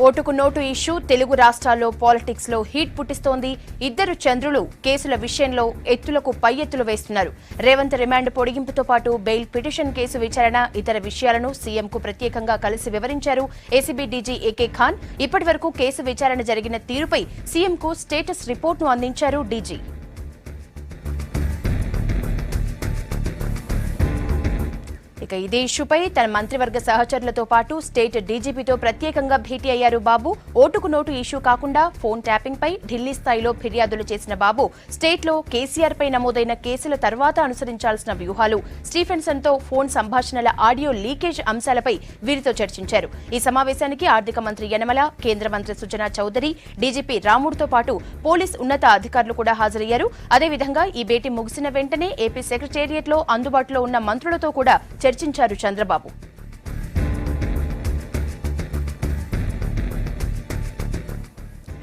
ఓటుకు note issue Telugu రాష్ట్రాల్లో politics లో హీట్ పుట్టిస్తోంది. ఇద్దరు చంద్రులు కేసుల విషయంలో ఎత్తులకు పై ఎత్తులు వేస్తున్నారు. రేవంత్ రిమాండ్ పొడిగింపుతో పాటు బెయిల్ పిటిషన్ కేసు విచారణ ఇతర విషయాలను సీఎంకు ప్రత్యేకంగా కలిసి వివరించారు ఏసీబీ డీజీ ఏకే ఖాన్. ఇప్పటివరకు కేసు విచారణ జరిగిన తీరుపై సీఎంకు స్టేటస్ రిపోర్టును అందించారు డీజీ. ఇక ఇదే ఇష్యూపై తన మంత్రివర్గ సహచరులతో పాటు స్టేట్ డీజీపీతో ప్రత్యేకంగా భేటీ అయ్యారు బాబు. ఓటుకు నోటు ఇష్యూ కాకుండా ఫోన్ ట్యాపింగ్ పై ఢిల్లీ స్థాయిలో ఫిర్యాదులు చేసిన బాబు స్టేట్లో కేసీఆర్ పై నమోదైన కేసుల తర్వాత అనుసరించాల్సిన వ్యూహాలు, స్టీఫెన్సన్ తో ఫోన్ సంభాషణల ఆడియో లీకేజ్ అంశాలపై వీరితో చర్చించారు. ఈ సమావేశానికి ఆర్థిక మంత్రి యనమల, కేంద్ర మంత్రి సుజనా చౌదరి, డీజీపీ రాముడుతో పాటు పోలీస్ ఉన్నత అధికారులు కూడా హాజరయ్యారు. అదేవిధంగా ఈ భేటీ ముగిసిన వెంటనే ఏపీ సెక్రటేరియట్ లో అందుబాటులో ఉన్న మంత్రులతో కూడా చర్చించారు చంద్రబాబు.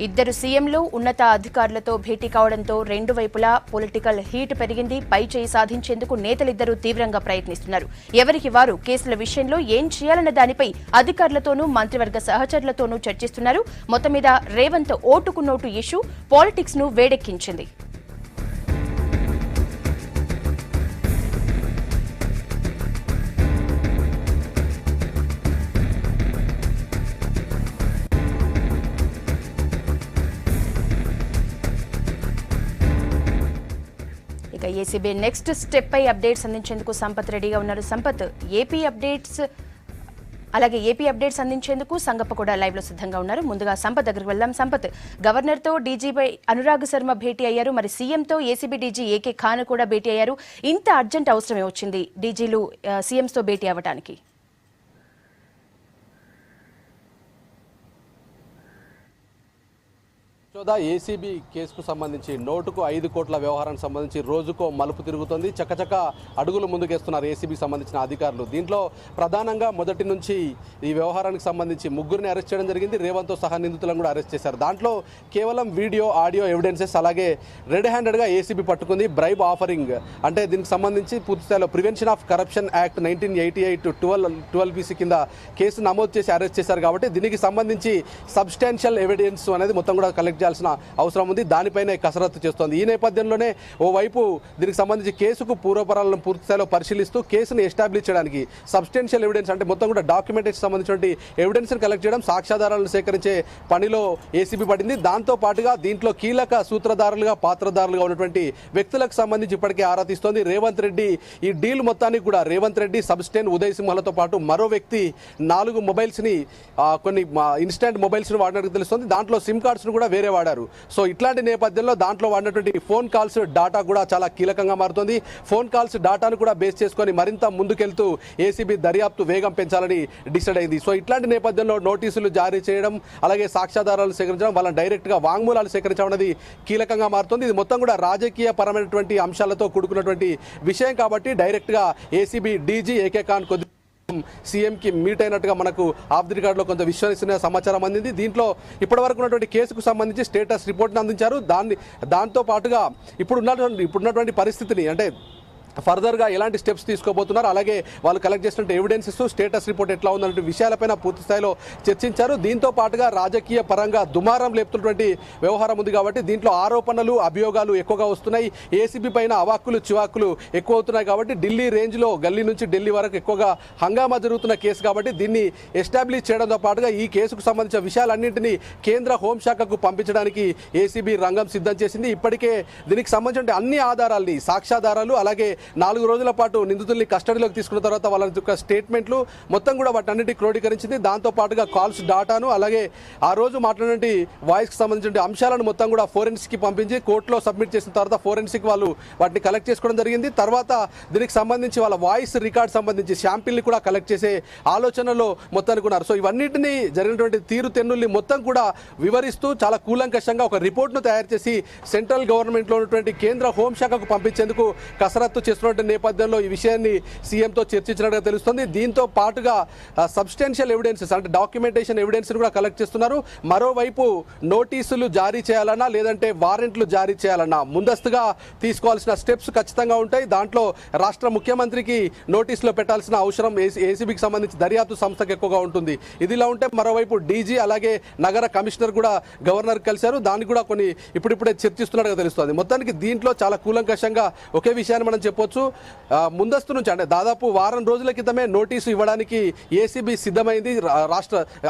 ఇద్దరు సీఎంలు ఉన్నత అధికారులతో భేటీ కావడంతో రెండు వైపులా పొలిటికల్ హీట్ పెరిగింది. పై చేయి సాధించేందుకు నేతలిద్దరూ తీవ్రంగా ప్రయత్నిస్తున్నారు. ఎవరికి వారు కేసుల విషయంలో ఏం చేయాలన్న దానిపై అధికారులతోనూ మంత్రివర్గ సహచరులతోనూ చర్చిస్తున్నారు. మొత్తం మీద రేవంత్ ఓటుకు నోటు ఇష్యూ పాలిటిక్స్ ను వేడెక్కించింది. ఇక ఏసీబీ నెక్స్ట్ స్టెప్ పై అప్డేట్స్ అందించేందుకు సంపత్ రెడీగా ఉన్నారు. సంపత్, ఏపీ అప్డేట్స్ అందించేందుకు సంగప్ప కూడా లైవ్ లో సిద్ధంగా ఉన్నారు. ముందుగా సంపత్ దగ్గరికి వెళ్దాం. సంపత్, గవర్నర్ తో డీజీపై అనురాగ్ శర్మ భేటీ అయ్యారు. మరి సీఎంతో ఏసీబీ డీజీ ఏకే ఖాన్ కూడా భేటీ అయ్యారు. ఇంత అర్జెంట్ అవసరమే వచ్చింది డీజీలు సీఎంస్ తో భేటీ అవ్వడానికి? ఏసీబీ కేసుకు సంబంధించి నోటుకు 5 కోట్ల వ్యవహారానికి సంబంధించి రోజుకో మలుపు తిరుగుతుంది. చకచక అడుగులు ముందుకేస్తున్నారు ఏసీబీకి సంబంధించిన అధికారులు. దీంట్లో ప్రధానంగా మొదటి నుంచి ఈ వ్యవహారానికి సంబంధించి ముగ్గురిని అరెస్ట్ చేయడం జరిగింది. రేవంత్తో సహా నిందితులను కూడా అరెస్ట్ చేశారు. దాంట్లో కేవలం వీడియో, ఆడియో ఎవిడెన్సెస్, అలాగే రెడ్ హ్యాండెడ్గా ఏసీబీ పట్టుకుంది బ్రైబ్ ఆఫరింగ్. అంటే దీనికి సంబంధించి పూర్తిస్థాయిలో prevention of corruption act 1988 12BC కింద కేసు నమోదు చేసి అరెస్ట్ చేశారు. కాబట్టి దీనికి సంబంధించి సబ్స్టాన్షియల్ ఎవిడెన్స్ అనేది మొత్తం కూడా కలెక్ట్ చేయాల్సిన అవసరం ఉంది. దానిపైనే కసరత్తు చేస్తోంది. ఈ నేపథ్యంలోనే ఓవైపు దీనికి సంబంధించి కేసుకు పూర్వపరాలను పూర్తిస్థాయిలో పరిశీలిస్తూ కేసును ఎస్టాబ్లిష్ చేయడానికి సబ్స్టెన్షియల్ ఎవిడెన్స్ అంటే మొత్తం కూడా డాక్యుమెంటేషన్ సంబంధించిన ఎవిడెన్స్ కలెక్ట్ చేయడం, సాక్ష్యాధారాలను సేకరించే పనిలో ఏసీబీ పడింది. దాంతో పాటుగా దీంట్లో కీలక సూత్రధారులుగా, పాత్రధారులుగా ఉన్నటువంటి వ్యక్తులకు సంబంధించి ఇప్పటికే ఆరా తీస్తోంది రేవంత్ రెడ్డి. ఈ డీల్ మొత్తానికి కూడా రేవంత్ రెడ్డి, సబ్స్టెన్, ఉదయ్ సింహలతో పాటు మరో వ్యక్తి 4 మొబైల్స్ని, కొన్ని ఇన్స్టాంట్ మొబైల్స్ని వాడినట్టు తెలుస్తుంది. దాంట్లో సిమ్ కార్డ్స్ను కూడా వేరే వాడారు. సో ఇట్లాంటి నేపథ్యంలో దాంట్లో వాడినటువంటి ఫోన్ కాల్స్ డాటా కూడా చాలా కీలకంగా మారుతుంది. ఫోన్ కాల్స్ డాటాను కూడా బేస్ చేసుకొని మరింత ముందుకెళ్తూ ఏసీబీ దర్యాప్తు వేగం పెంచాలని డిసైడ్ అయింది. సో ఇట్లాంటి నేపథ్యంలో నోటీసులు జారీ చేయడం, అలాగే సాక్ష్యాధారాలు సేకరించడం, వాళ్ళని డైరెక్ట్గా వాంగ్మూలాలు సేకరించడం అనేది కీలకంగా మారుతుంది. ఇది మొత్తం కూడా రాజకీయ పరమైనటువంటి అంశాలతో కూడుకున్నటువంటి విషయం కాబట్టి డైరెక్ట్గా ఏసీబీ డీజీ ఏకే ఖాన్ సీఎంకి మీట్ అయినట్టుగా మనకు ఆఫ్ ది రికార్డులో కొంత విశ్వసనీయ సమాచారం అందింది. దీంట్లో ఇప్పటివరకు ఉన్నటువంటి కేసుకు సంబంధించి స్టేటస్ రిపోర్ట్ని అందించారు. దాంతో పాటుగా ఇప్పుడున్నటువంటి పరిస్థితిని, అంటే ఫర్దర్గా ఎలాంటి స్టెప్స్ తీసుకోబోతున్నారు, అలాగే వాళ్ళు కలెక్ట్ చేసినట్టు ఎవిడెన్సెస్, స్టేటస్ రిపోర్ట్ ఎట్లా ఉందనే విషయాలపైన పూర్తి స్థాయిలో చర్చించారు. దీంతో పాటుగా రాజకీయ పరంగా దుమారం లేపుతున్నటువంటి వ్యవహారం ఉంది కాబట్టి దీంట్లో ఆరోపణలు, అభియోగాలు ఎక్కువగా వస్తున్నాయి. ఏసీబీ పైన అవాక్కులు చివాక్కులు ఎక్కువ అవుతున్నాయి కాబట్టి ఢిల్లీ రేంజ్లో, గల్లీ నుంచి ఢిల్లీ వరకు ఎక్కువగా హంగామా జరుగుతున్న కేసు కాబట్టి దీన్ని ఎస్టాబ్లిష్ చేయడంతో పాటుగా ఈ కేసుకు సంబంధించిన విషయాలన్నింటినీ కేంద్ర హోంశాఖకు పంపించడానికి ఏసీబీ రంగం సిద్ధం చేసింది. ఇప్పటికే దీనికి సంబంధించిన అన్ని ఆధారాల్ని, సాక్ష్యాధారాలు, అలాగే 4 రోజుల పాటు నిందితుల్ని కస్టడీలోకి తీసుకున్న తర్వాత వాళ్ళ యొక్క స్టేట్మెంట్లు మొత్తం కూడా వాటన్నిటి క్రోడీకరించింది. దాంతో పాటుగా కాల్స్ డాటాను, అలాగే ఆ రోజు మాట్లాడినటువంటి వాయిస్కి సంబంధించిన అంశాలను మొత్తం కూడా ఫోరెన్సిక్కి పంపించి కోర్టులో సబ్మిట్ చేసిన తర్వాత ఫోరెన్సిక్ వాళ్ళు వాటిని కలెక్ట్ చేసుకోవడం జరిగింది. తర్వాత దీనికి సంబంధించి వాళ్ళ వాయిస్ రికార్డ్ సంబంధించి శాంపిల్ని కూడా కలెక్ట్ చేసే ఆలోచనలో మొత్తానికి ఉన్నారు. సో ఇవన్నిటిని జరిగినటువంటి తీరుతెన్నుల్ని మొత్తం కూడా వివరిస్తూ చాలా కూలంకషంగా ఒక రిపోర్ట్ను తయారు చేసి సెంట్రల్ గవర్నమెంట్లో ఉన్నటువంటి కేంద్ర హోంశాఖకు పంపించేందుకు కసరత్తు చేస్తున్న నేపథ్యంలో ఈ విషయాన్ని సీఎంతో చర్చించినట్టుగా తెలుస్తుంది. దీంతో పాటుగా సబ్స్టెన్షియల్ ఎవిడెన్సెస్ అంటే డాక్యుమెంటేషన్ ఎవిడెన్స్ కూడా కలెక్ట్ చేస్తున్నారు. మరోవైపు నోటీసులు జారీ చేయాలన్నా లేదంటే వారెంట్లు జారీ చేయాలన్నా ముందస్తుగా తీసుకోవాల్సిన స్టెప్స్ ఖచ్చితంగా ఉంటాయి. దాంట్లో రాష్ట్ర ముఖ్యమంత్రికి నోటీసులో పెట్టాల్సిన అవసరం ఏసీబీకి సంబంధించి దర్యాప్తు సంస్థకు ఎక్కువగా ఉంటుంది. ఇదిలా ఉంటే మరోవైపు డీజీ అలాగే నగర కమిషనర్ కూడా గవర్నర్ కలిశారు. దాన్ని కూడా కొన్ని ఇప్పుడిప్పుడే చర్చిస్తున్నట్టుగా తెలుస్తుంది. మొత్తానికి దీంట్లో చాలా కూలంకషంగా ఒకే విషయాన్ని మనం చెప్పొచ్చు. ముందస్తు నుంచి అంటే దాదాపు వారం రోజుల క్రితమే నోటీసు ఇవ్వడానికి ఏసీబీ సిద్ధమైంది.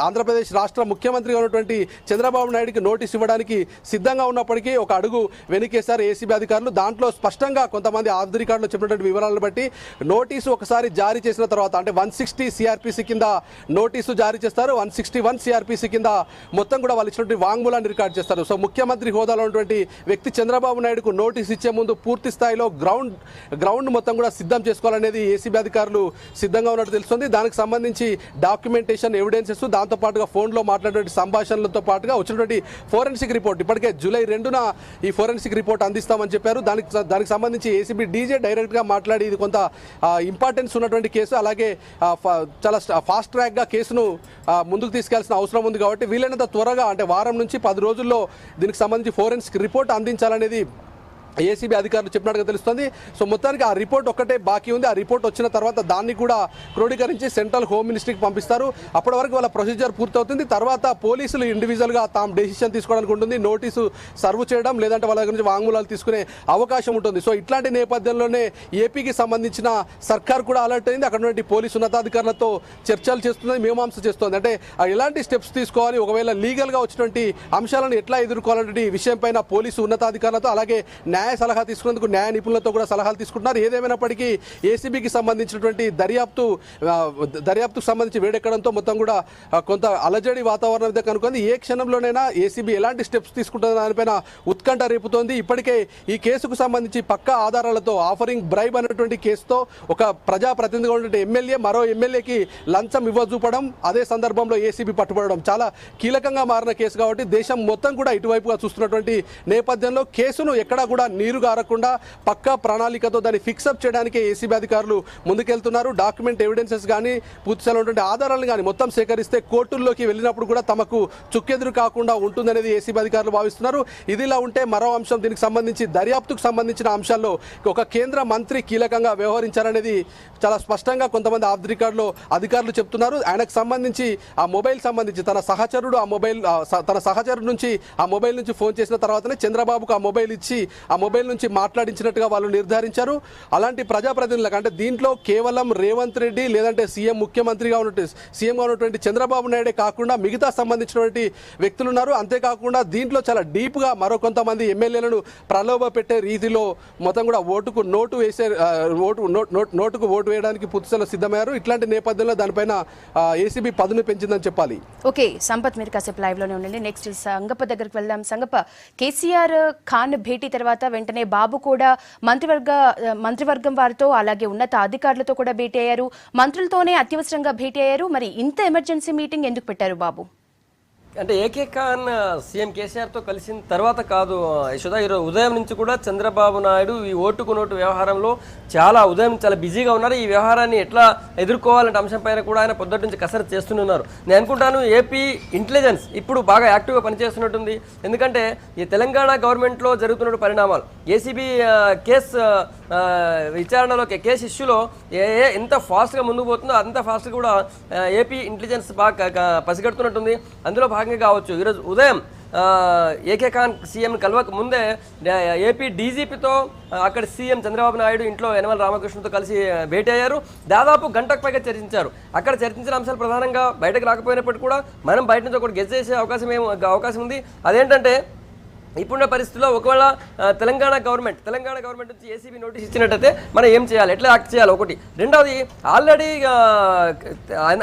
ఆంధ్రప్రదేశ్ రాష్ట్ర ముఖ్యమంత్రిగా ఉన్నటువంటి చంద్రబాబు నాయుడుకి నోటీసు ఇవ్వడానికి సిద్ధంగా ఉన్నప్పటికీ ఒక అడుగు వెనకేశారు ఏసీబీ అధికారులు. దాంట్లో స్పష్టంగా కొంతమంది అధికారులు చెప్పినటువంటి వివరాలను బట్టి నోటీసు ఒకసారి జారీ చేసిన తర్వాత అంటే 160 సిఆర్పిసి కింద నోటీసు జారీ చేస్తారు. 161 సిఆర్పిసి కింద మొత్తం కూడా వాళ్ళు ఇచ్చినటువంటి వాంగ్మూలాన్ని రికార్డ్ చేస్తారు. సో ముఖ్యమంత్రి హోదాలో ఉన్నటువంటి వ్యక్తి చంద్రబాబు నాయుడుకు నోటీస్ ఇచ్చే ముందు పూర్తి స్థాయిలో గ్రౌండ్ మొత్తం కూడా సిద్ధం చేసుకోవాలనేది ఏసీబీ అధికారులు సిద్ధంగా ఉన్నట్టు తెలుస్తుంది. దానికి సంబంధించి డాక్యుమెంటేషన్ ఎవిడెన్సెస్ దాంతోపాటుగా ఫోన్లో మాట్లాడినటువంటి సంభాషణలతో పాటుగా వచ్చినటువంటి ఫోరెన్సిక్ రిపోర్ట్ ఇప్పటికే జూలై 2న ఈ ఫోరెన్సిక్ రిపోర్ట్ అందిస్తామని చెప్పారు. దానికి సంబంధించి ఏసీబీ డీజే డైరెక్ట్గా మాట్లాడి ఇది కొంత ఇంపార్టెన్స్ ఉన్నటువంటి కేసు, అలాగే చాలా ఫాస్ట్ ట్రాక్గా కేసును ముందుకు తీసుకెళ్లాల్సిన అవసరం ఉంది కాబట్టి వీలైనంత త్వరగా అంటే వారం నుంచి 10 రోజుల్లో దీనికి సంబంధించి ఫోరెన్సిక్ రిపోర్ట్ అందించాలనేది ఏసీబీ అధికారులు చెప్పినట్టుగా తెలుస్తుంది. సో మొత్తానికి ఆ రిపోర్ట్ ఒక్కటే బాకీ ఉంది. ఆ రిపోర్ట్ వచ్చిన తర్వాత దాన్ని కూడా క్రోడీకరించి సెంట్రల్ హోమ్ మినిస్ట్రీకి పంపిస్తారు. అప్పటి వరకు వాళ్ళ ప్రొసీజర్ పూర్తవుతుంది. తర్వాత పోలీసులు ఇండివిజువల్గా తాము డెసిషన్ తీసుకోవడానికి ఉంటుంది. నోటీసు సర్వ్ చేయడం లేదంటే వాళ్ళ గురించి వాంగ్మూలాలు తీసుకునే అవకాశం ఉంటుంది. సో ఇట్లాంటి నేపథ్యంలోనే ఏపీకి సంబంధించిన సర్కార్ కూడా అలర్ట్ అయింది. అక్కడ నుండి పోలీసు ఉన్నతాధికారులతో చర్చలు చేస్తుంది, మీమాంస చేస్తుంది. అంటే ఎలాంటి స్టెప్స్ తీసుకోవాలి, ఒకవేళ లీగల్గా వచ్చినటువంటి అంశాలను ఎట్లా ఎదుర్కోవాలనే విషయం పైన పోలీసు ఉన్నతాధికారులతో అలాగే న్యాయ సలహా తీసుకునేందుకు న్యాయ నిపుణులతో కూడా సలహాలు తీసుకుంటున్నారు. ఏదేమైనప్పటికీ ఏసీబీకి సంబంధించినటువంటి దర్యాప్తుకు సంబంధించి వేడెక్కడంతో మొత్తం కూడా కొంత అలజడి వాతావరణం అయితే కనుక్కుంది. ఏ క్షణంలోనైనా ఏసీబీ ఎలాంటి స్టెప్స్ తీసుకుంటుందో దానిపైన ఉత్కంఠ రేపుతోంది. ఇప్పటికే ఈ కేసుకు సంబంధించి పక్కా ఆధారాలతో ఆఫరింగ్ బ్రైబ్ అనేటువంటి కేసుతో ఒక ప్రజాప్రతినిధిగా ఉన్నటువంటి ఎమ్మెల్యే మరో ఎమ్మెల్యేకి లంచం ఇవ్వజూపడం, అదే సందర్భంలో ఏసీబీ పట్టుబడడం చాలా కీలకంగా మారిన కేసు కాబట్టి దేశం మొత్తం కూడా ఇటువైపుగా చూస్తున్నటువంటి నేపథ్యంలో కేసును ఎక్కడా కూడా నీరు గారకుండా పక్కా ప్రణాళికతో దాన్ని ఫిక్సప్ చేయడానికి ఏసీబీ అధికారులు ముందుకెళ్తున్నారు. డాక్యుమెంట్ ఎవిడెన్సెస్ కానీ పూర్తిగా ఉన్నటువంటి ఆధారాలను కానీ మొత్తం సేకరిస్తే కోర్టుల్లోకి వెళ్ళినప్పుడు కూడా తమకు చుక్కెదురు కాకుండా ఉంటుందనేది ఏసీబీ అధికారులు భావిస్తున్నారు. ఇదిలా ఉంటే మరో అంశం దీనికి సంబంధించి దర్యాప్తుకు సంబంధించిన అంశాల్లో ఒక కేంద్ర మంత్రి కీలకంగా వ్యవహరించారనేది చాలా స్పష్టంగా కొంతమంది అధికారులు చెప్తున్నారు. ఆయనకు సంబంధించి ఆ మొబైల్ సంబంధించి తన సహచరుడు నుంచి ఆ మొబైల్ నుంచి ఫోన్ చేసిన తర్వాతనే చంద్రబాబుకు ఆ మొబైల్ ఇచ్చి ఆ మొబైల్ నుంచి మాట్లాడించినట్టుగా వాళ్ళు నిర్ధారించారు. అలాంటి ప్రజాప్రతినిధులకు అంటే దీంట్లో కేవలం రేవంత్ రెడ్డి లేదంటే సీఎంగా ఉన్నటువంటి చంద్రబాబు నాయుడే కాకుండా మిగతా సంబంధించినటువంటి వ్యక్తులు ఉన్నారు. అంతేకాకుండా దీంట్లో చాలా డీప్గా మరో కొంతమంది ఎమ్మెల్యేలను ప్రలోభ పెట్టే రీతిలో మొత్తం కూడా నోటుకు ఓటు వేయడానికి పూర్తిగా సిద్ధమయ్యారు. ఇట్లాంటి నేపథ్యంలో దానిపైన ఏసీబీ పదును పెంచిందని చెప్పాలి. ఓకే సంపత్, మీరు కాసేపు లైవ్ లోనే ఉండండి. నెక్స్ట్ సంగప్ప దగ్గరికి వెళ్దాం. సంగప్ప, కేసీఆర్ ఖాన్ భేటీ తర్వాత వెంటనే బాబు కూడా మంత్రివర్గం వారితో అలాగే ఉన్నత అధికారులతో కూడా భేటీ అయ్యారు. మంత్రులతోనే అత్యవసరంగా భేటీ అయ్యారు. మరి ఇంత ఎమర్జెన్సీ మీటింగ్ ఎందుకు పెట్టారు బాబు? అంటే ఏకే ఖాన్ సీఎం కేసీఆర్తో కలిసిన తర్వాత కాదు యశోద, ఈరోజు ఉదయం నుంచి కూడా చంద్రబాబు నాయుడు ఈ ఓటుకు నోటు వ్యవహారంలో ఉదయం చాలా బిజీగా ఉన్నారు. ఈ వ్యవహారాన్ని ఎట్లా ఎదుర్కోవాలంటే అంశం పైన కూడా ఆయన పొద్దుటి నుంచి కసరత్తు చేస్తున్నారు. నేను అనుకుంటాను ఏపీ ఇంటెలిజెన్స్ ఇప్పుడు బాగా యాక్టివ్గా పనిచేస్తున్నట్టుంది. ఎందుకంటే ఈ తెలంగాణ గవర్నమెంట్లో జరుగుతున్న పరిణామాలు, ఏసీబీ కేసు విచారణలో కేసు ఇష్యూలో ఎంత ఫాస్ట్గా ముందుకు పోతుందో అంత ఫాస్ట్గా కూడా ఏపీ ఇంటెలిజెన్స్ బాగా పసిగడుతున్నట్టుంది. అందులో భాగంగా కావచ్చు ఈరోజు ఉదయం ఏకే ఖాన్ సీఎం కలవక ముందే ఏపీ డీజీపీతో అక్కడ సీఎం చంద్రబాబు నాయుడు ఇంట్లో యనమల రామకృష్ణతో కలిసి భేటీ అయ్యారు. దాదాపు గంటకు పైగా చర్చించారు. అక్కడ చర్చించిన అంశాలు ప్రధానంగా బయటకు రాకపోయినప్పటికీ కూడా మనం బయట నుంచి ఒకటి గెస్ చేసే అవకాశం ఉంది. అదేంటంటే ఇప్పుడున్న పరిస్థితుల్లో ఒకవేళ తెలంగాణ గవర్నమెంట్ నుంచి ఏసీబీ నోటీస్ ఇచ్చినట్టయితే మనం ఏం చేయాలి, ఎట్లా యాక్ట్ చేయాలి ఒకటి. రెండవది, ఆల్రెడీ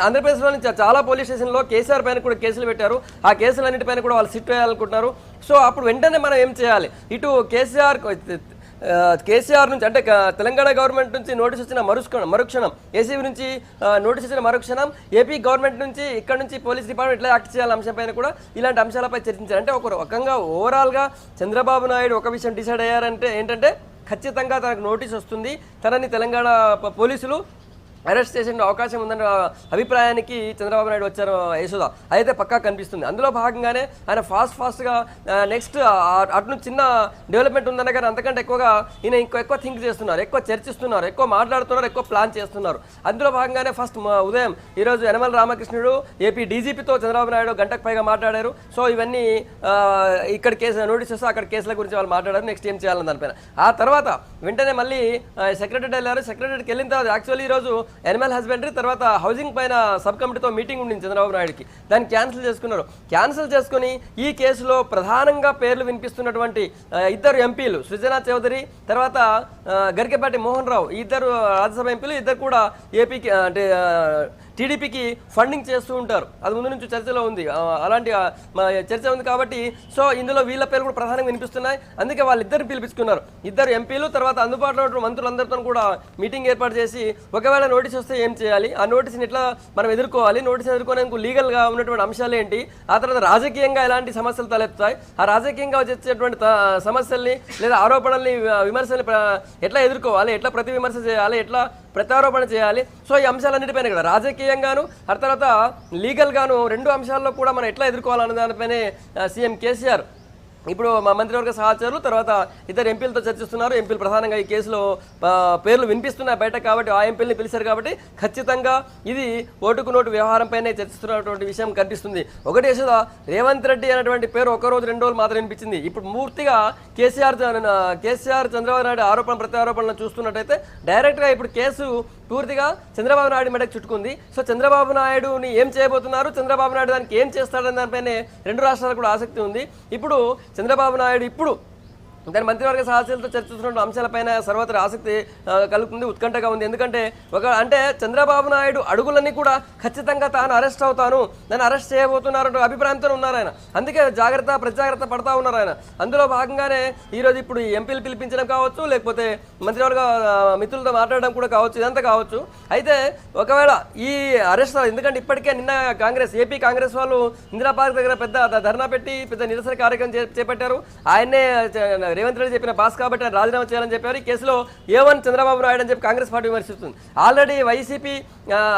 ఆంధ్రప్రదేశ్లోని చాలా పోలీస్ స్టేషన్లో కేసీఆర్ పైన కూడా కేసులు పెట్టారు. ఆ కేసులన్నిటిపైన కూడా వాళ్ళు సిట్ వేయాలనుకుంటున్నారు. సో అప్పుడు వెంటనే మనం ఏం చేయాలి, ఇటు కేసీఆర్ నుంచి అంటే తెలంగాణ గవర్నమెంట్ నుంచి నోటీస్ వచ్చిన మరుక్షణం ఏసీబీ నుంచి నోటీస్ వచ్చిన మరుక్షణం ఏపీ గవర్నమెంట్ నుంచి ఇక్కడ నుంచి పోలీస్ డిపార్ట్మెంట్ ఎట్లా యాక్ట్ చేయాలి అంశం పైన కూడా ఇలాంటి అంశాలపై చర్చించారు. అంటే ఒక రకంగా ఓవరాల్గా చంద్రబాబు నాయుడు ఒక విషయం డిసైడ్ అయ్యారంటే ఏంటంటే ఖచ్చితంగా తనకు నోటీస్ వస్తుంది, తనని తెలంగాణ పోలీసులు అరెస్ట్ చేసే అవకాశం ఉందన్న అభిప్రాయానికి చంద్రబాబు నాయుడు వచ్చారు యశోద. అయితే పక్కా కనిపిస్తుంది. అందులో భాగంగానే ఆయన ఫాస్ట్గా నెక్స్ట్ అటు నుంచి చిన్న డెవలప్మెంట్ ఉందన్న కానీ అంతకంటే ఎక్కువగా ఈయన ఎక్కువ థింక్ చేస్తున్నారు, ఎక్కువ చర్చిస్తున్నారు, ఎక్కువ మాట్లాడుతున్నారు, ఎక్కువ ప్లాన్ చేస్తున్నారు. అందులో భాగంగానే ఫస్ట్ ఉదయం ఈరోజు యనమల రామకృష్ణుడు ఏపీ డీజీపీతో చంద్రబాబు నాయుడు గంటకు పైగా మాట్లాడారు. సో ఇవన్నీ ఇక్కడ కేసు నోటీస్ వస్తే అక్కడ కేసుల గురించి వాళ్ళు మాట్లాడారు, నెక్స్ట్ ఏం చేయాలని దానిపైన. ఆ తర్వాత వెంటనే మళ్ళీ సెక్రటరీ వెళ్ళారు. సెక్రటరీకి వెళ్ళిన తర్వాత యాక్చువల్లీ ఈరోజు యానిమల్ హస్బెండరీ తర్వాత హౌసింగ్ పైన సబ్ కమిటీతో మీటింగ్ ఉండింది చంద్రబాబు నాయుడుకి, దాన్ని క్యాన్సిల్ చేసుకున్నారు. క్యాన్సిల్ చేసుకుని ఈ కేసులో ప్రధానంగా పేర్లు వినిపిస్తున్నటువంటి ఇద్దరు ఎంపీలు సృజనా చౌదరి తర్వాత గరికపాటి మోహన్ రావు, ఇద్దరు రాజ్యసభ ఎంపీలు, ఇద్దరు కూడా ఏపీకి అంటే టీడీపీకి ఫండింగ్ చేస్తూ ఉంటారు. అది ముందు నుంచి చర్చలో ఉంది, అలాంటి చర్చ ఉంది కాబట్టి సో ఇందులో వీళ్ళ పేర్లు కూడా ప్రధానంగా వినిపిస్తున్నాయి. అందుకే వాళ్ళిద్దరు పిలిపించుకున్నారు, ఇద్దరు ఎంపీలు తర్వాత అందుబాటులో ఉన్న మంత్రులందరితో కూడా మీటింగ్ ఏర్పాటు చేసి ఒకవేళ నోటీస్ వస్తే ఏం చేయాలి, ఆ నోటీస్ని ఎట్లా మనం ఎదుర్కోవాలి, నోటీస్ ఎదుర్కొనేందుకు లీగల్గా ఉన్నటువంటి అంశాలు ఏంటి, ఆ తర్వాత రాజకీయంగా ఎలాంటి సమస్యలు తలెత్తాయి, ఆ రాజకీయంగా వచ్చేటువంటి సమస్యల్ని లేదా ఆరోపణల్ని విమర్శల్ని ఎట్లా ఎదుర్కోవాలి, ఎట్లా ప్రతి విమర్శ చేయాలి, ఎట్లా ప్రత్యారోపణ చేయాలి. సో ఈ అంశాలన్నిటిపైన కదా రాజకీయంగాను ఆ తర్వాత లీగల్గాను రెండు అంశాల్లో కూడా మనం ఎట్లా ఎదుర్కోవాలన్న దానిపైనే సీఎం కేసీఆర్ ఇప్పుడు మా మంత్రివర్గ సహచరులు తర్వాత ఇద్దరు ఎంపీలతో చర్చిస్తున్నారు. ఎంపీలు ప్రధానంగా ఈ కేసులో పేర్లు వినిపిస్తున్నాయి బయట కాబట్టి ఆ ఎంపీలని పిలిచారు కాబట్టి ఖచ్చితంగా ఇది ఓటుకు నోటు వ్యవహారంపైనే చర్చిస్తున్నటువంటి విషయం కనిపిస్తుంది. ఒకటి యశోద రేవంత్ రెడ్డి అనేటువంటి పేరు ఒక రోజు 2 రోజులు మాత్రం వినిపించింది. ఇప్పుడు పూర్తిగా కేసీఆర్ చంద్రబాబు నాయుడు ఆరోపణ ప్రత్యారోపణలు చూస్తున్నట్టయితే డైరెక్ట్గా ఇప్పుడు కేసు పూర్తిగా చంద్రబాబు నాయుడు మెడకు చుట్టుకుంది. సో చంద్రబాబు నాయుడుని ఏం చేయబోతున్నారు, చంద్రబాబు నాయుడు దానికి ఏం చేస్తాడని దానిపైనే రెండు రాష్ట్రాలకు కూడా ఆసక్తి ఉంది. ఇప్పుడు చంద్రబాబు నాయుడు ఇప్పుడు దాని మంత్రివర్గ సహచరులతో చర్చిస్తున్న అంశాలపైన సర్వత్రా ఆసక్తి కలుగుతుంది, ఉత్కంఠగా ఉంది. ఎందుకంటే అంటే చంద్రబాబు నాయుడు అడుగులన్నీ కూడా ఖచ్చితంగా తాను అరెస్ట్ అవుతాను, నన్ను అరెస్ట్ చేయబోతున్నారు అభిప్రాయంతో ఉన్నారు ఆయన. అందుకే ప్రజాగ్రత్త పడతా ఉన్నారు ఆయన. అందులో భాగంగానే ఈరోజు ఇప్పుడు ఈ ఎంపీలు పిలిపించడం కావచ్చు, లేకపోతే మంత్రివర్గ మిత్రులతో మాట్లాడడం కూడా కావచ్చు, ఇదంతా కావచ్చు. అయితే ఒకవేళ ఈ అరెస్ట్ ఎందుకంటే ఇప్పటికే నిన్న ఏపీ కాంగ్రెస్ వాళ్ళు ఇందిరా పార్క్ దగ్గర పెద్ద ధర్నా పెట్టి పెద్ద నిరసన కార్యక్రమం చేపట్టారు. ఆయన్నే రేవంత్ రెడ్డి చెప్పిన బాస్ కాబట్టి ఆయన రాజీనామా చేయాలని చెప్పారు. ఈ కేసులో A1 చంద్రబాబు నాయుడు అని చెప్పి కాంగ్రెస్ పార్టీ విమర్శిస్తుంది. ఆల్రెడీ వైసీపీ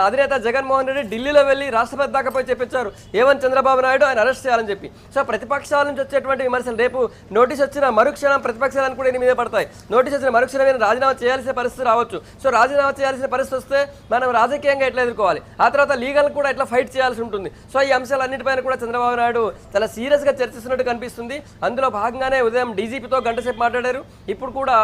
అధినేత జగన్మోహన్ రెడ్డి ఢిల్లీలో వెళ్ళి రాష్ట్రపతి దాకా పోయి చెప్పించారు A1 చంద్రబాబు నాయుడు ఆయన అరెస్ట్ చేయాలని చెప్పి. సో ప్రతిపక్షాల నుంచి వచ్చేటువంటి విమర్శలు రేపు నోటీస్ వచ్చిన మరుక్షణం ప్రతిపక్షాలను కూడా మీద పడతాయి. నోటీస్ వచ్చిన మరుక్షణం రాజీనామా చేయాల్సిన పరిస్థితి రావచ్చు. సో రాజీనామా చేయాల్సిన పరిస్థితి వస్తే మనం రాజకీయంగా ఎట్లా ఎదుర్కోవాలి, ఆ తర్వాత లీగల్ కూడా ఎట్లా ఫైట్ చేయాల్సి ఉంటుంది. సో ఈ అంశాలన్నిటిపైన కూడా చంద్రబాబు నాయుడు చాలా సీరియస్గా చర్చిస్తున్నట్టు కనిపిస్తుంది. అందులో భాగంగానే ఉదయం డీజీపీతో గంట సేపు మాట్లాడారు. ఇప్పుడు కూడా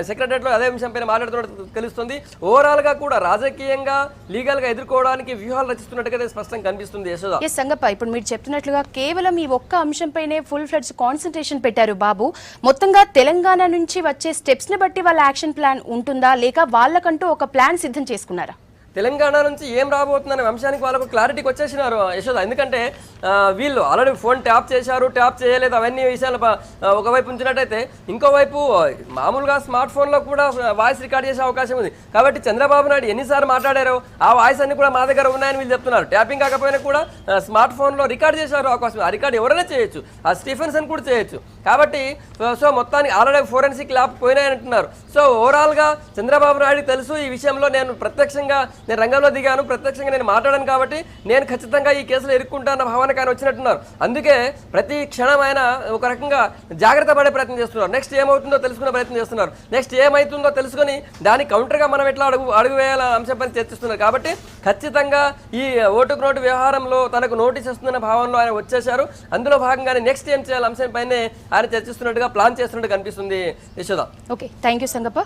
సెక్రటరీలో అదే విషయంపైన మాట్లాడుతున్నట్టు తెలుస్తుంది. ఓవరాల్గా కూడా రాజకీయంగా లీగల్గా ఎదుర్కోవడానికి వ్యూహాలు రచిస్తున్నట్టుగా స్పష్టంగా కనిపిస్తుంది. యశోద సంగప్ప ఇప్పుడు మీరు చెప్పినట్లుగా కేవలం ఈ ఒక్క అంశంపైనే ఫుల్ ఫ్లెడ్జ్ కాన్సన్ట్రేషన్ పెట్టారు బాబు. మొత్తంగా తెలంగాణ నుంచి వచ్చే స్టెప్స్ ని బట్టి వాళ్ళ యాక్షన్ ప్లాన్ ఉంటుందా, లేక వాళ్ళకంటూ ఒక ప్లాన్ సిద్ధం చేసుకున్నారా? తెలంగాణ నుంచి ఏం రాబోతుందనే అంశానికి వాళ్ళకు క్లారిటీకి వచ్చేసినారు యశోద. ఎందుకంటే వీళ్ళు ఆల్రెడీ ఫోన్ ట్యాప్ చేశారు, ట్యాప్ చేయలేదు, అవన్నీ విషయాలు ఒకవైపు ఉంచినట్టయితే ఇంకోవైపు మామూలుగా స్మార్ట్ ఫోన్లో కూడా వాయిస్ రికార్డ్ చేసే అవకాశం ఉంది. కాబట్టి చంద్రబాబు నాయుడు ఎన్నిసార్లు మాట్లాడారో ఆ వాయిస్ అన్ని కూడా మా దగ్గర ఉన్నాయని వీళ్ళు చెప్తున్నారు. ట్యాపింగ్ కాకపోయినా కూడా స్మార్ట్ ఫోన్లో రికార్డ్ చేశారు అవకాశం. ఆ రికార్డ్ ఎవరైనా చేయొచ్చు, ఆ స్టీఫెన్సన్ కూడా చేయొచ్చు. కాబట్టి సో మొత్తానికి ఆల్రెడీ ఫోరెన్సిక్ ల్యాబ్ పోయినాయని అంటున్నారు. సో ఓవరాల్గా చంద్రబాబు నాయుడు తెలుసు ఈ విషయంలో నేను రంగంలో దిగాను, ప్రత్యక్షంగా నేను మాట్లాడాను కాబట్టి నేను ఖచ్చితంగా ఈ కేసులో ఇరుక్కుంటానన్న భావనకు ఆయన వచ్చినట్టున్నారు. అందుకే ప్రతి క్షణం ఆయన ఒక రకంగా జాగ్రత్త పడే ప్రయత్నం చేస్తున్నారు. నెక్స్ట్ ఏమవుతుందో తెలుసుకునే ప్రయత్నం చేస్తున్నారు. నెక్స్ట్ ఏమవుతుందో తెలుసుకొని దానికి కౌంటర్గా మనం ఎట్లా అడుగు వేయాల అంశం పని చర్చిస్తున్నారు. కాబట్టి ఖచ్చితంగా ఈ ఓటుకు నోటు వ్యవహారంలో తనకు నోటీస్ వస్తుందన్న భావనలో ఆయన వచ్చేశారు. అందులో భాగంగానే నెక్స్ట్ ఏం చేయాలి అంశం పైనే ఆయన చర్చిస్తున్నట్టుగా ప్లాన్ చేస్తున్నట్టు కనిపిస్తుంది. Yashoda okay, thank you Sangappa.